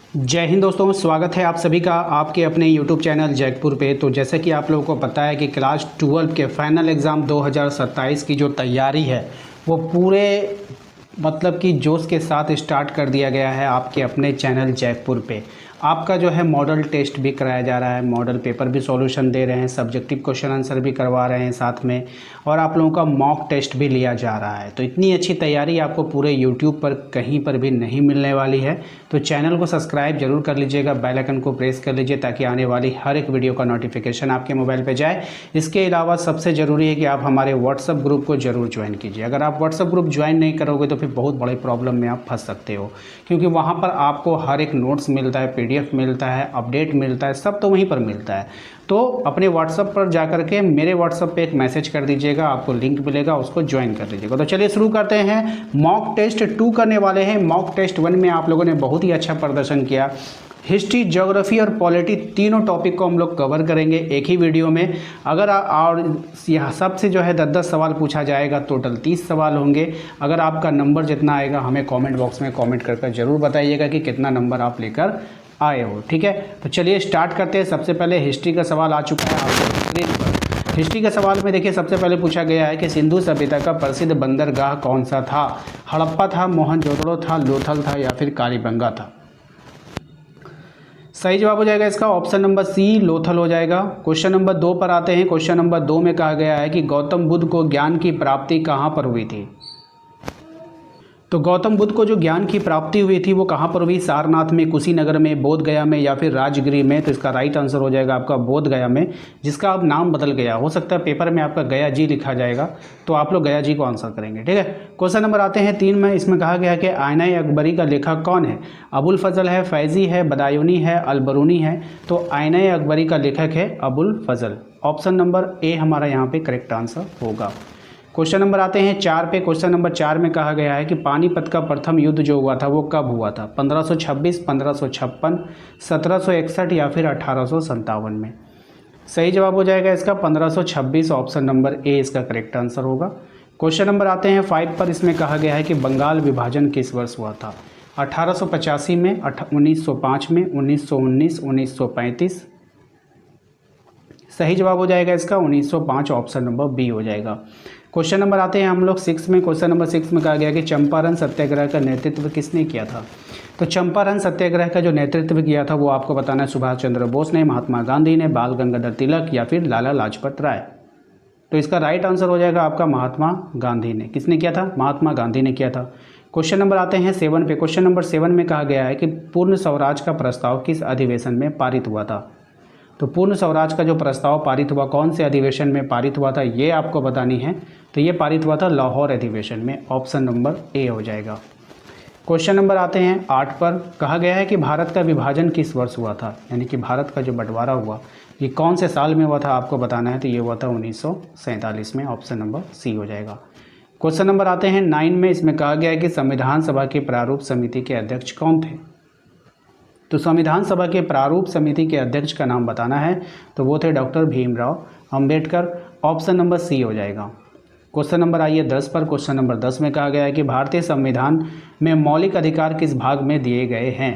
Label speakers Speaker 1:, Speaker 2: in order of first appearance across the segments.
Speaker 1: जय हिंद दोस्तों, स्वागत है आप सभी का आपके अपने YouTube चैनल जैकपुर पे। तो जैसे कि आप लोगों को पता है कि क्लास 12 के फाइनल एग्ज़ाम 2027 की जो तैयारी है वो पूरे मतलब कि जोश के साथ स्टार्ट कर दिया गया है आपके अपने चैनल जैकपुर पे। आपका जो है मॉडल टेस्ट भी कराया जा रहा है, मॉडल पेपर भी सॉल्यूशन दे रहे हैं, सब्जेक्टिव क्वेश्चन आंसर भी करवा रहे हैं साथ में, और आप लोगों का मॉक टेस्ट भी लिया जा रहा है। तो इतनी अच्छी तैयारी आपको पूरे यूट्यूब पर कहीं पर भी नहीं मिलने वाली है। तो चैनल को सब्सक्राइब जरूर कर लीजिएगा, बेल आइकन को प्रेस कर लीजिए ताकि आने वाली हर एक वीडियो का नोटिफिकेशन आपके मोबाइल पर जाए। इसके अलावा सबसे ज़रूरी है कि आप हमारे व्हाट्सअप ग्रुप को जरूर ज्वाइन कीजिए। अगर आप व्हाट्सअप ग्रुप ज्वाइन नहीं करोगे तो फिर बहुत बड़ी प्रॉब्लम में आप फंस सकते हो, क्योंकि वहाँ पर आपको हर एक नोट्स मिलता है, PDF मिलता है, अपडेट मिलता है, सब तो वहीं पर मिलता है। तो अपने व्हाट्सएप पर जाकर के मेरे व्हाट्सएप पे एक मैसेज कर दीजिएगा, आपको लिंक मिलेगा, उसको ज्वाइन कर लीजिएगा। तो चलिए शुरू करते हैं। मॉक टेस्ट 2 करने वाले हैं। मॉक टेस्ट 1 में आप लोगों ने बहुत ही अच्छा प्रदर्शन किया। हिस्ट्री, ज्योग्राफी और पॉलिटी तीनों टॉपिक को हम लोग कवर करेंगे एक ही वीडियो में। अगर और यहाँ सबसे जो है 10-10 सवाल पूछा जाएगा, टोटल 30 सवाल होंगे। अगर आपका नंबर जितना आएगा हमें कमेंट बॉक्स में कमेंट करके ज़रूर बताइएगा कि कितना नंबर आप लेकर आए हो, ठीक है। तो चलिए स्टार्ट करते हैं। सबसे पहले हिस्ट्री का सवाल आ चुका है आपको स्क्रीन पर। हिस्ट्री के सवाल में देखिए सबसे पहले पूछा गया है कि सिंधु सभ्यता का प्रसिद्ध बंदरगाह कौन सा था। हड़प्पा था, मोहनजोदड़ो था, लोथल था या फिर कालीबंगा था। सही जवाब हो जाएगा इसका ऑप्शन नंबर सी, लोथल हो जाएगा। क्वेश्चन नंबर 2 पर आते हैं। क्वेश्चन नंबर 2 में कहा गया है कि गौतम बुद्ध को ज्ञान की प्राप्ति कहाँ पर हुई थी। तो गौतम बुद्ध को जो ज्ञान की प्राप्ति हुई थी वो कहाँ पर हुई। सारनाथ में, कुशीनगर में, बोध गया में या फिर राजगिरी में। तो इसका राइट आंसर हो जाएगा आपका बोध गया में, जिसका अब नाम बदल गया। हो सकता है पेपर में आपका गया जी लिखा जाएगा, तो आप लोग गया जी को आंसर करेंगे, ठीक है। क्वेश्चन नंबर आते हैं 3 में। इसमें कहा गया है कि आईना अकबरी का लेखक कौन है। अबुल फजल है, फैजी है, बदायूनी है, अलबरूनी है। तो आईना अकबरी का लेखक है अबुल फजल। ऑप्शन नंबर ए हमारा यहाँ पे करेक्ट आंसर होगा। क्वेश्चन नंबर आते हैं 4 पे। क्वेश्चन नंबर 4 में कहा गया है कि पानीपत का प्रथम युद्ध जो हुआ था वो कब हुआ था। 1526, 1556, 1761 या फिर 1857 में। सही जवाब हो जाएगा इसका 1526। ऑप्शन नंबर ए इसका करेक्ट आंसर होगा। क्वेश्चन नंबर आते हैं 5 पर। इसमें कहा गया है कि बंगाल विभाजन किस वर्ष हुआ था। 1885 में, 1905 में, 1919, 1935। सही जवाब हो जाएगा इसका 1905। ऑप्शन नंबर बी हो जाएगा। क्वेश्चन नंबर आते हैं हम लोग 6 में। क्वेश्चन नंबर 6 में कहा गया कि चंपारण सत्याग्रह का नेतृत्व किसने किया था। तो चंपारण सत्याग्रह का जो नेतृत्व किया था वो आपको बताना है सुभाष चंद्र बोस ने, महात्मा गांधी ने, बाल गंगाधर तिलक या फिर लाला लाजपत राय। तो इसका राइट आंसर हो जाएगा आपका महात्मा गांधी ने। किसने किया था, महात्मा गांधी ने किया था। क्वेश्चन नंबर आते हैं 7 पे। क्वेश्चन नंबर 7 में कहा गया है कि पूर्ण स्वराज का प्रस्ताव किस अधिवेशन में पारित हुआ था। तो पूर्ण स्वराज का जो प्रस्ताव पारित हुआ कौन से अधिवेशन में पारित हुआ था ये आपको बतानी है। तो ये पारित हुआ था लाहौर अधिवेशन में। ऑप्शन नंबर ए हो जाएगा। क्वेश्चन नंबर आते हैं 8 पर। कहा गया है कि भारत का विभाजन किस वर्ष हुआ था, यानी कि भारत का जो बंटवारा हुआ ये कौन से साल में हुआ था आपको बताना है। तो ये हुआ था 1947 में। ऑप्शन नंबर सी हो जाएगा। क्वेश्चन नंबर आते हैं 9 में। इसमें कहा गया है कि संविधान सभा के प्रारूप समिति के अध्यक्ष कौन थे। तो संविधान सभा के प्रारूप समिति के अध्यक्ष का नाम बताना है। तो वो थे doctor Bhimrao Ambedkar. Option number C हो जाएगा। क्वेश्चन नंबर आइए 10 पर। क्वेश्चन नंबर 10 में कहा गया है कि भारतीय संविधान में मौलिक अधिकार किस भाग में दिए गए हैं।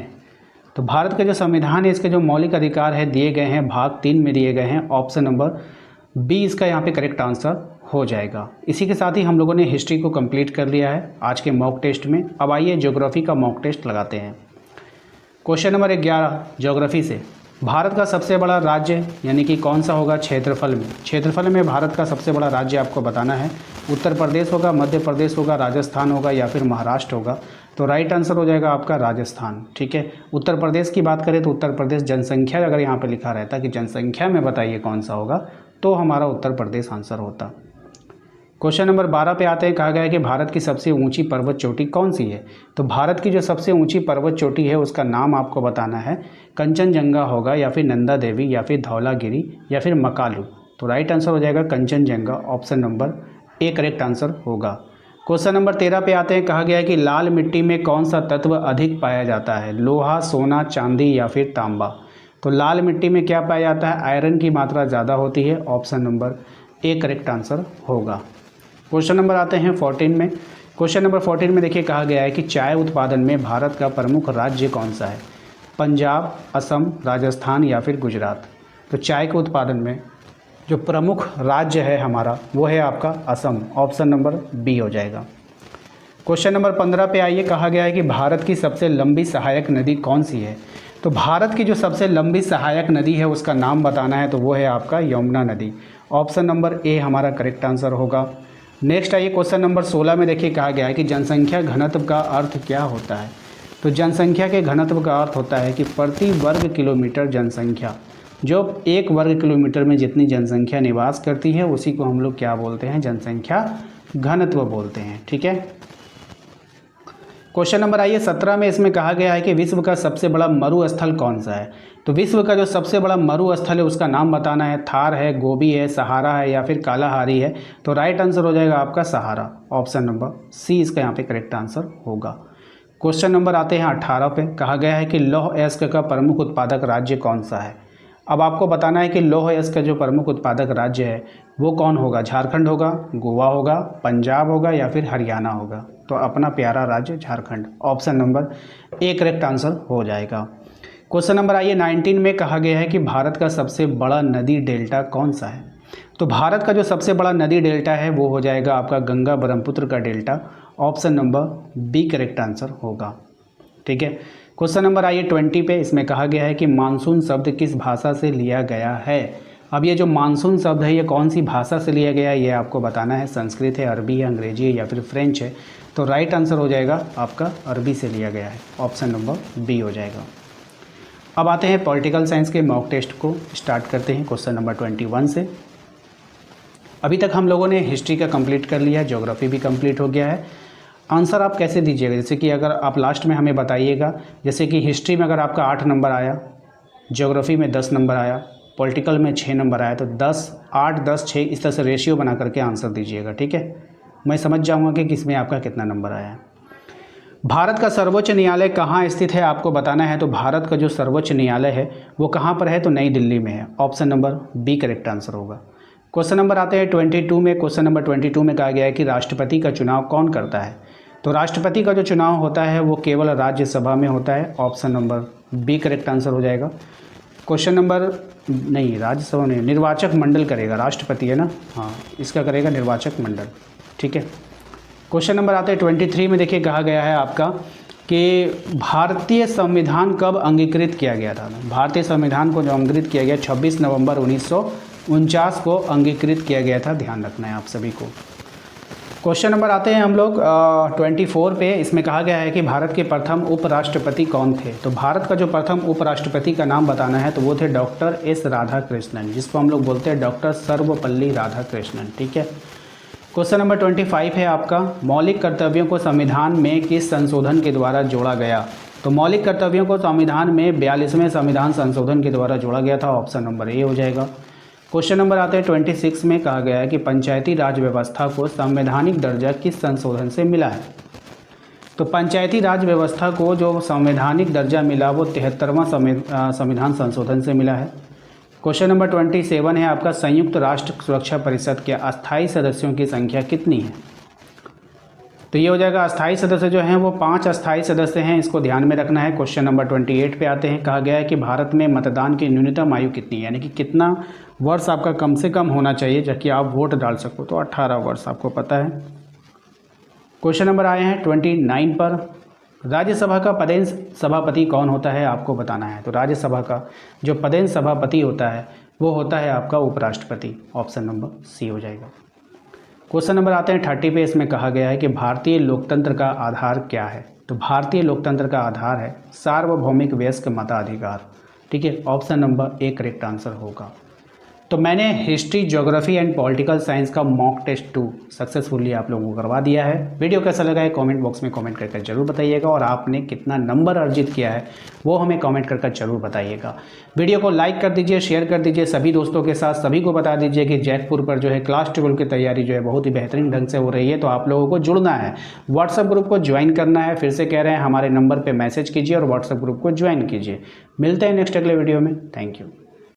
Speaker 1: तो भारत का जो संविधान है इसके जो मौलिक अधिकार है दिए गए हैं भाग 3 में दिए गए हैं। ऑप्शन नंबर बी इसका यहाँ पे करेक्ट आंसर हो जाएगा। इसी के साथ ही हम लोगों ने हिस्ट्री को कंप्लीट कर लिया है आज के मॉक टेस्ट में। अब आइए ज्योग्राफी का मॉक टेस्ट लगाते हैं। क्वेश्चन नंबर 11 ज्योग्राफी से। भारत का सबसे बड़ा राज्य यानी कि कौन सा होगा क्षेत्रफल में। क्षेत्रफल में भारत का सबसे बड़ा राज्य आपको बताना है। उत्तर प्रदेश होगा, मध्य प्रदेश होगा, राजस्थान होगा या फिर महाराष्ट्र होगा। तो राइट आंसर हो जाएगा आपका राजस्थान, ठीक है। उत्तर प्रदेश की बात करें तो उत्तर प्रदेश जनसंख्या अगर यहाँ पर लिखा रहता कि जनसंख्या में बताइए कौन सा होगा तो हमारा उत्तर प्रदेश आंसर होता। क्वेश्चन नंबर 12 पे आते हैं। कहा गया है कि भारत की सबसे ऊंची पर्वत चोटी कौन सी है। तो भारत की जो सबसे ऊंची पर्वत चोटी है उसका नाम आपको बताना है। कंचनजंगा होगा या फिर नंदा देवी या फिर धौलागिरी या फिर मकालू। तो राइट आंसर हो जाएगा Kanchenjunga. Option number A correct answer होगा। क्वेश्चन नंबर 13 पे आते हैं। कहा गया है कि लाल मिट्टी में कौन सा तत्व अधिक पाया जाता है। लोहा, सोना, चांदी या फिर तांबा। तो लाल मिट्टी में क्या पाया जाता है, आयरन की मात्रा ज़्यादा होती है। Option number A correct answer होगा। क्वेश्चन नंबर आते हैं 14 में। क्वेश्चन नंबर 14 में देखिए कहा गया है कि चाय उत्पादन में भारत का प्रमुख राज्य कौन सा है। पंजाब, असम, राजस्थान या फिर गुजरात। तो चाय के उत्पादन में जो प्रमुख राज्य है हमारा वो है आपका असम। ऑप्शन नंबर बी हो जाएगा। क्वेश्चन नंबर 15 पे आइए, कहा गया है कि भारत की सबसे लंबी सहायक नदी कौन सी है। तो भारत की जो सबसे लंबी सहायक नदी है उसका नाम बताना है, तो वो है आपका यमुना नदी। ऑप्शन नंबर ए हमारा करेक्ट आंसर होगा। नेक्स्ट आइए क्वेश्चन नंबर 16 में देखिए, कहा गया है कि जनसंख्या घनत्व का अर्थ क्या होता है। तो जनसंख्या के घनत्व का अर्थ होता है कि प्रति वर्ग किलोमीटर जनसंख्या, जो एक वर्ग किलोमीटर में जितनी जनसंख्या निवास करती है उसी को हम लोग क्या बोलते हैं, जनसंख्या घनत्व बोलते हैं। ठीक है। क्वेश्चन नंबर आइए 17 में, इसमें कहा गया है कि विश्व का सबसे बड़ा मरुस्थल कौन सा है। तो विश्व का जो सबसे बड़ा मरुस्थल है उसका नाम बताना है। थार है, गोबी है, सहारा है या फिर कालाहारी है। तो राइट आंसर हो जाएगा आपका सहारा। ऑप्शन नंबर सी इसका यहाँ पे करेक्ट आंसर होगा। क्वेश्चन नंबर आते हैं 18 पे, कहा गया है कि लौह अयस्क का प्रमुख उत्पादक राज्य कौन सा है। अब आपको बताना है कि लौह अयस्क का जो प्रमुख उत्पादक राज्य है वो कौन होगा। झारखंड होगा, गोवा होगा, पंजाब होगा या फिर हरियाणा होगा। तो अपना प्यारा राज्य Jharkhand. Option number A correct answer हो जाएगा। क्वेश्चन नंबर आइए 19 में, कहा गया है कि भारत का सबसे बड़ा नदी डेल्टा कौन सा है। तो भारत का जो सबसे बड़ा नदी डेल्टा है वो हो जाएगा आपका गंगा ब्रह्मपुत्र का delta. Option number B correct answer होगा। ठीक है। क्वेश्चन नंबर आइए 20 पे, इसमें कहा गया है कि मानसून शब्द किस भाषा से लिया गया है। अब ये जो मानसून शब्द है ये कौन सी भाषा से लिया गया है ये आपको बताना है। संस्कृत है, अरबी है, अंग्रेजी है या फिर फ्रेंच है। तो राइट आंसर हो जाएगा आपका अरबी से लिया गया है। ऑप्शन नंबर बी हो जाएगा। अब आते हैं पॉलिटिकल साइंस के मॉक टेस्ट को स्टार्ट करते हैं क्वेश्चन नंबर 21 से। अभी तक हम लोगों ने हिस्ट्री का कंप्लीट कर लिया है, ज्योग्राफी भी कंप्लीट हो गया है। आंसर आप कैसे दीजिएगा, जैसे कि अगर आप लास्ट में हमें बताइएगा, जैसे कि हिस्ट्री में अगर आपका 8 नंबर आया, ज्योग्राफी में 10 नंबर आया, पॉलिटिकल में 6 नंबर आया, तो 10, 8, 10, 6 इस तरह से रेशियो बना करके आंसर दीजिएगा। ठीक है, मैं समझ जाऊंगा कि किसमें आपका कितना नंबर आया है। भारत का सर्वोच्च न्यायालय कहाँ स्थित है आपको बताना है। तो भारत का जो सर्वोच्च न्यायालय है वो कहाँ पर है, तो नई दिल्ली में है। Option number B correct answer होगा। क्वेश्चन नंबर आते हैं 22 में। क्वेश्चन नंबर 22 में कहा गया है कि राष्ट्रपति का चुनाव कौन करता है। तो राष्ट्रपति का जो चुनाव होता है वो केवल राज्यसभा में होता है। Option number B correct answer हो जाएगा। क्वेश्चन नंबर नहीं, राज्यसभा नहीं, निर्वाचक मंडल करेगा, राष्ट्रपति है ना, हाँ इसका करेगा निर्वाचक मंडल। ठीक है। क्वेश्चन नंबर आते हैं 23 में। देखिए कहा गया है आपका कि भारतीय संविधान कब अंगीकृत किया गया था। भारतीय संविधान को जो अंगीकृत किया गया 26 नवंबर 1949 को अंगीकृत किया गया था, ध्यान रखना है आप सभी को। क्वेश्चन नंबर आते हैं हम लोग 24 पे। इसमें कहा गया है कि भारत के प्रथम उपराष्ट्रपति कौन थे। तो भारत का जो प्रथम उपराष्ट्रपति का नाम बताना है, तो वो थे डॉक्टर एस राधाकृष्णन, जिसको हम लोग बोलते हैं डॉक्टर सर्वपल्ली राधाकृष्णन। ठीक है। क्वेश्चन नंबर 25 है आपका, मौलिक कर्तव्यों को संविधान में किस संशोधन के द्वारा जोड़ा गया। तो मौलिक कर्तव्यों को संविधान में 42वें संविधान संशोधन के द्वारा जोड़ा गया था। ऑप्शन नंबर ए हो जाएगा। क्वेश्चन नंबर आते हैं 26 में। कहा गया है कि पंचायती राज व्यवस्था को संवैधानिक दर्जा किस संशोधन से मिला है। तो पंचायती राज व्यवस्था को जो संवैधानिक दर्जा मिला वो 73वां संविधान संशोधन से मिला है। क्वेश्चन नंबर 27 है आपका, संयुक्त राष्ट्र सुरक्षा परिषद के अस्थायी सदस्यों की संख्या कितनी है। तो ये हो जाएगा, अस्थायी सदस्य जो हैं वो 5 अस्थायी सदस्य हैं, इसको ध्यान में रखना है। क्वेश्चन नंबर 28 पे आते हैं। कहा गया है कि भारत में मतदान की न्यूनतम आयु कितनी है, यानी कि कितना वर्ष आपका कम से कम होना चाहिए जबकि आप वोट डाल सको। तो 18 वर्ष आपको पता है। क्वेश्चन नंबर आए हैं 29 पर, राज्यसभा का पदेन सभापति कौन होता है आपको बताना है। तो राज्यसभा का जो पदेन सभापति होता है वो होता है आपका उपराष्ट्रपति। ऑप्शन नंबर सी हो जाएगा। क्वेश्चन नंबर आते हैं 30 पे। इसमें कहा गया है कि भारतीय लोकतंत्र का आधार क्या है। तो भारतीय लोकतंत्र का आधार है सार्वभौमिक वयस्क मताधिकार। ठीक है। Option number A correct answer होगा। तो मैंने history, geography and political science का मॉक टेस्ट 2 सक्सेसफुली आप लोगों को करवा दिया है। वीडियो कैसा लगा है कमेंट बॉक्स में कमेंट करके जरूर बताइएगा, और आपने कितना नंबर अर्जित किया है वो हमें कमेंट करके जरूर बताइएगा। वीडियो को लाइक कर दीजिए, शेयर कर दीजिए सभी दोस्तों के साथ, सभी को बता दीजिए कि जैकपुर पर जो है क्लास 12 की तैयारी जो है बहुत ही बेहतरीन ढंग से हो रही है। तो आप लोगों को जुड़ना है, व्हाट्सएप ग्रुप को ज्वाइन करना है। फिर से कह रहे हैं, हमारे नंबर पर मैसेज कीजिए और व्हाट्सएप ग्रुप को ज्वाइन कीजिए। मिलते हैं नेक्स्ट अगले वीडियो में। Thank you.